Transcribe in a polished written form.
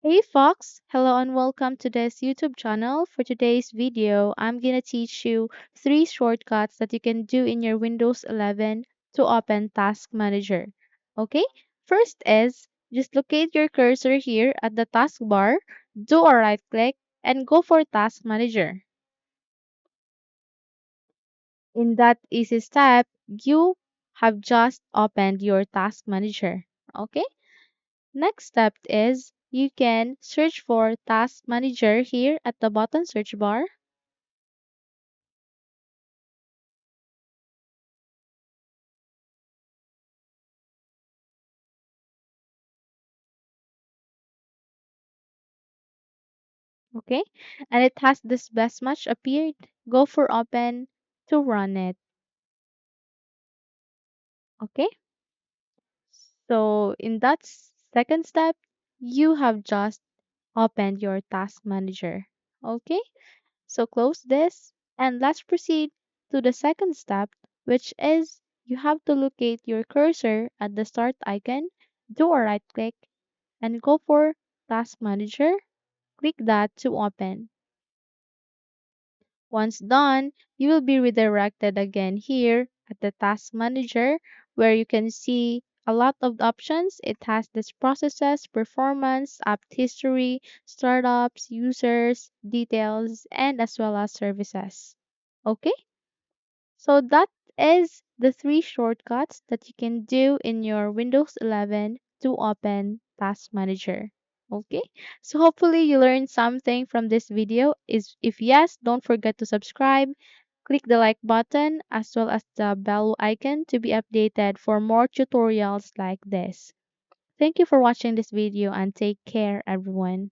Hey Fox, hello and welcome to this YouTube channel. For today's video, I'm gonna teach you three shortcuts that you can do in your Windows 11 to open Task Manager. Okay, first is just locate your cursor here at the taskbar, do a right click, and go for Task Manager. In that easy step, you have just opened your Task Manager. Okay. Next step is you can search for Task Manager here at the bottom search bar. Okay, and it has this best match appeared. Go for open to run it. Okay, so in that second step, you have just opened your Task Manager. Okay, so close this and let's proceed to the second step, which is you have to locate your cursor at the start icon, do a right click, and go for Task Manager. Click that to open. Once done, you will be redirected again here at the Task Manager where you can see a lot of options. It has this processes, performance, app history, startups, users, details, and as well as services. Okay? So that is the three shortcuts that you can do in your Windows 11 to open Task Manager. Okay, so hopefully you learned something from this video. Is if yes, don't forget to subscribe, click the like button as well as the bell icon to be updated for more tutorials like this. Thank you for watching this video and take care everyone.